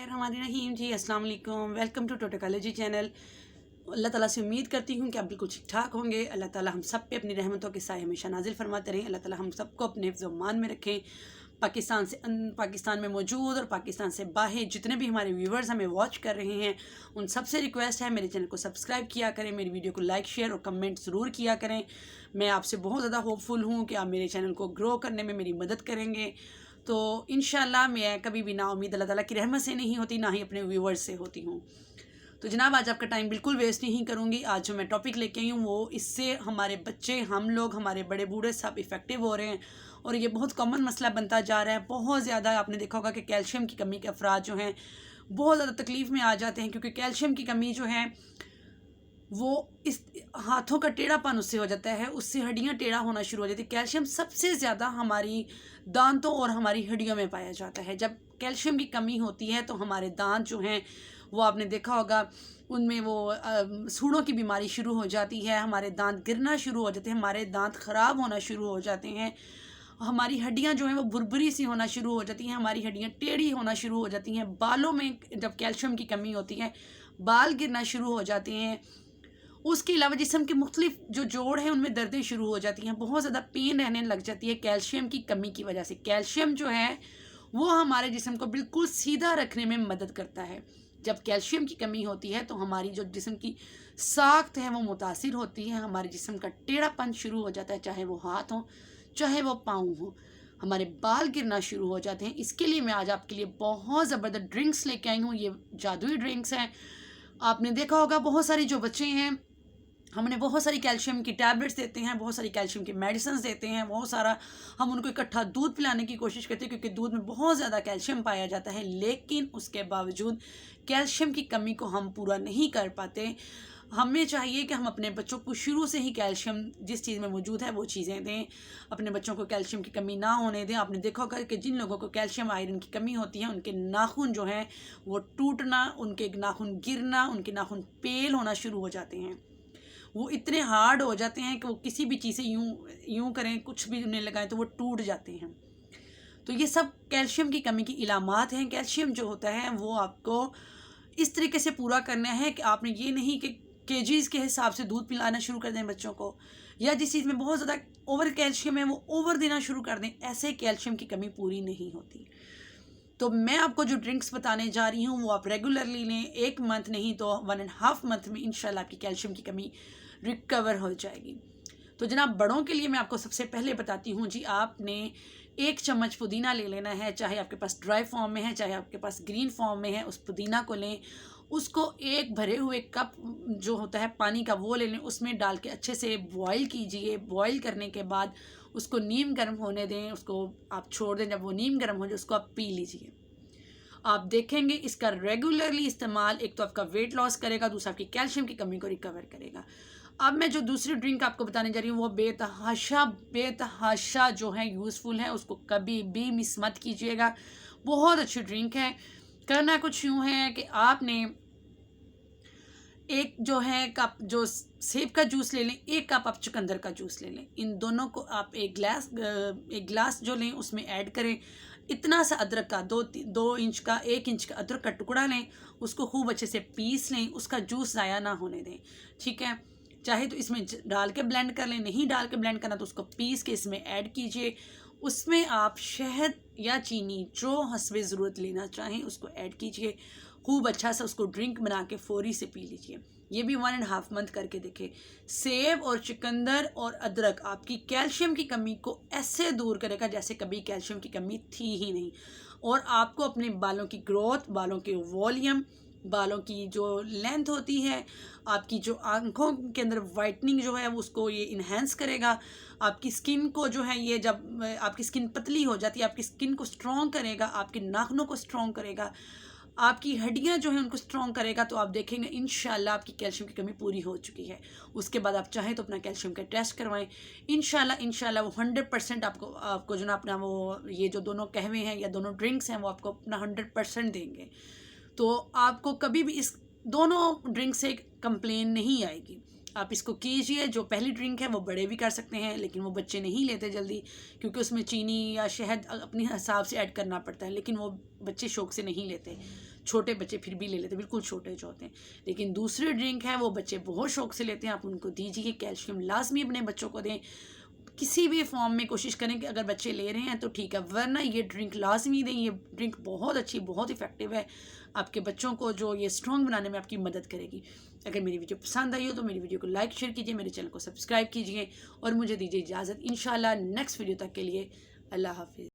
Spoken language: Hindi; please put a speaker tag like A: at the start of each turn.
A: बिस्मिल्लाहिर्रहमानिर्रहीम जी। अस्सलाम वालेकुम। Welcome to tautology channel. अल्लाह ताला से उम्मीद करती हूँ कि आप बिल्कुल ठीक ठाक होंगे। अल्लाह ताला हम सब पे अपनी रहमतों के साए हमेशा नाजिल फरमाते रहें। अल्लाह ताला हम सबको अपने हिफ्ज़ व मान में रखें। पाकिस्तान में मौजूद और पाकिस्तान से बाहर जितने भी हमारे व्यूवर्स हमें वॉच कर रहे हैं, उन सबसे रिक्वेस्ट है मेरे चैनल को सब्सक्राइब किया करें, मेरी वीडियो को लाइक शेयर और कमेंट ज़रूर किया करें। मैं आपसे बहुत ज़्यादा होपफुल हूँ कि आप मेरे चैनल को ग्रो करने में मेरी मदद करेंगे। तो इंशाल्लाह मैं कभी भी नाउम्मीद अल्लाह ताला की रहमत से नहीं होती, ना ही अपने व्यूवर्स से होती हूँ। तो जनाब आज आपका टाइम बिल्कुल वेस्ट नहीं करूँगी। आज जो मैं टॉपिक लेके आई हूँ वो इससे हमारे बच्चे, हम लोग, हमारे बड़े बूढ़े सब इफ़ेक्टिव हो रहे हैं और ये बहुत कॉमन मसला बनता जा रहा है। बहुत ज़्यादा आपने देखा होगा कि कैल्शियम की कमी के अफराद जो हैं बहुत ज़्यादा तकलीफ़ में आ जाते हैं, क्योंकि कैल्शियम की कमी जो है वो इस हाथों का टेढ़ापन उससे हो जाता है, उससे हड्डियां टेढ़ा होना शुरू हो जाती है। कैल्शियम सबसे ज़्यादा हमारी दांतों और हमारी हड्डियों में पाया जाता है। जब कैल्शियम की कमी होती है तो हमारे दांत जो हैं वो आपने देखा होगा उनमें वो सूढ़ों की बीमारी शुरू हो जाती है, हमारे दांत गिरना शुरू हो जाते हैं, हमारे दांत ख़राब होना शुरू हो जाते हैं, हमारी हड्डियां जो हैं वो भुरभुरी सी होना शुरू हो जाती हैं, हमारी हड्डियां टेढ़ी होना शुरू हो जाती हैं। बालों में जब कैल्शियम की कमी होती है बाल गिरना शुरू हो जाते हैं। उसके अलावा जिस्म के मुख्तलिफ जो जोड़ हैं उनमें दर्दें शुरू हो जाती हैं, बहुत ज़्यादा पेन रहने लग जाती है कैल्शियम की कमी की वजह से। कैल्शियम जो है वो हमारे जिस्म को बिल्कुल सीधा रखने में मदद करता है। जब कैल्शियम की कमी होती है तो हमारी जो जिस्म की साख्त है वो मुतासिर होती है, हमारे जिस्म का टेढ़ापन शुरू हो जाता है, चाहे वो हाथ हो चाहे वो पाँव हो, हमारे बाल गिरना शुरू हो जाते हैं। इसके लिए मैं आज आपके लिए बहुत ज़बरदस्त ड्रिंक्स लेके आई हूँ। ये जादुई ड्रिंक्स हैं। आपने देखा होगा बहुत सारे जो बच्चे हैं हमने बहुत सारी कैल्शियम की टैबलेट्स देते हैं, बहुत सारी कैल्शियम की मेडिसिन देते हैं, बहुत सारा हम उनको इकट्ठा दूध पिलाने की कोशिश करते हैं, क्योंकि दूध में बहुत ज़्यादा कैल्शियम पाया जाता है। लेकिन उसके बावजूद कैल्शियम की कमी को हम पूरा नहीं कर पाते। हमें चाहिए कि हम अपने बच्चों को शुरू से ही कैल्शियम जिस चीज़ में मौजूद है वो चीज़ें दें, अपने बच्चों को कैल्शियम की कमी ना होने दें। आपने देखा होगा कि जिन लोगों को कैल्शियम आयरन की कमी होती है उनके नाखून जो हैं वो टूटना, उनके नाखून गिरना, उनके नाखून पेल होना शुरू हो जाते हैं। वो इतने हार्ड हो जाते हैं कि वो किसी भी चीज़ से यूं करें, कुछ भी उन्हें लगाएं तो वो टूट जाते हैं। तो ये सब कैल्शियम की कमी की इलामात हैं। कैल्शियम जो होता है वो आपको इस तरीके से पूरा करना है कि आपने ये नहीं कि केजीज़ के हिसाब से दूध पिलाना शुरू कर दें बच्चों को, या जिस चीज़ में बहुत ज़्यादा ओवर कैल्शियम है वो ओवर देना शुरू कर दें। ऐसे कैल्शियम की कमी पूरी नहीं होती। तो मैं आपको जो ड्रिंक्स बताने जा रही हूँ वो आप रेगुलरली लें, 1 मंथ नहीं तो 1.5 मंथ में इंशाल्लाह आपकी कैल्शियम की कमी रिकवर हो जाएगी। तो जनाब बड़ों के लिए मैं आपको सबसे पहले बताती हूँ जी, आपने 1 चम्मच पुदीना ले लेना है, चाहे आपके पास ड्राई फॉर्म में है चाहे आपके पास ग्रीन फॉर्म में है। उस पुदीना को लें, उसको एक भरे हुए कप जो होता है पानी का वो ले लें, उसमें डाल के अच्छे से बॉयल कीजिए। बॉयल करने के बाद उसको नीम गर्म होने दें, उसको आप छोड़ दें। जब वो नीम गर्म हो जाए उसको आप पी लीजिए। आप देखेंगे इसका रेगुलरली इस्तेमाल एक तो आपका वेट लॉस करेगा, दूसरा आपकी कैल्शियम की कमी को रिकवर करेगा। अब मैं जो दूसरी ड्रिंक आपको बताने जा रही हूँ वो बेतहाशा जो है यूज़फुल है, उसको कभी भी मिस मत कीजिएगा। बहुत अच्छी ड्रिंक है। करना कुछ यूँ है कि आपने एक जो है कप जो सेब का जूस ले लें, 1 कप आप चुकंदर का जूस ले लें। इन दोनों को आप एक गिलास जो लें उसमें ऐड करें। इतना सा अदरक का 2 इंच का 1 इंच का अदरक का टुकड़ा लें, उसको खूब अच्छे से पीस लें, उसका जूस ज़ाया ना होने दें। ठीक है, चाहे तो इसमें डाल के ब्लेंड कर लें, नहीं डाल के ब्लेंड करना तो उसको पीस के इसमें ऐड कीजिए। उसमें आप शहद या चीनी जो हस्बे ज़रूरत लेना चाहें उसको ऐड कीजिए। खूब अच्छा सा उसको ड्रिंक बना के फ़ौरी से पी लीजिए। ये भी 1.5 मंथ करके देखें। सेब और चुकंदर और अदरक आपकी कैल्शियम की कमी को ऐसे दूर करेगा जैसे कभी कैल्शियम की कमी थी ही नहीं, और आपको अपने बालों की ग्रोथ, बालों के वॉल्यूम, बालों की जो लेंथ होती है, आपकी जो आँखों के अंदर वाइटनिंग जो है उसको ये इन्हेंस करेगा। आपकी स्किन को जो है ये जब आपकी स्किन पतली हो जाती है आपकी स्किन को स्ट्रॉन्ग करेगा, आपके नाखूनों को स्ट्रॉन्ग करेगा, आपकी हड्डियां जो हैं उनको स्ट्रॉन्ग करेगा। तो आप देखेंगे इंशाल्लाह आपकी कैल्शियम की कमी पूरी हो चुकी है। उसके बाद आप चाहें तो अपना कैल्शियम का टेस्ट करवाएं। इंशाल्लाह वो 100% आपको जो ना अपना वो ये जो दोनों कहवे हैं या दोनों ड्रिंक्स हैं वो आपको अपना 100% देंगे। तो आपको कभी भी इस दोनों ड्रिंक से कंप्लेन नहीं आएगी। आप इसको कीजिए। जो पहली ड्रिंक है वो बड़े भी कर सकते हैं, लेकिन वो बच्चे नहीं लेते जल्दी, क्योंकि उसमें चीनी या शहद अपने हिसाब से ऐड करना पड़ता है, लेकिन वो बच्चे शौक से नहीं लेते। छोटे बच्चे फिर भी ले लेते हैं, बिल्कुल छोटे जो होते हैं। लेकिन दूसरी ड्रिंक है वो बच्चे बहुत शौक से लेते हैं, आप उनको दीजिए। कैल्शियम लाजमी अपने बच्चों को दें, किसी भी फॉर्म में कोशिश करें कि अगर बच्चे ले रहे हैं तो ठीक है, वरना ये ड्रिंक लाजमी दें। ये ड्रिंक बहुत अच्छी, बहुत इफ़ेक्टिव है, आपके बच्चों को जो ये स्ट्रॉन्ग बनाने में आपकी मदद करेगी। अगर मेरी वीडियो पसंद आई हो तो मेरी वीडियो को लाइक शेयर कीजिए, मेरे चैनल को सब्सक्राइब कीजिए और मुझे दीजिए इजाज़त। इंशाल्लाह नेक्स्ट वीडियो तक के लिए अल्लाह हाफिज़।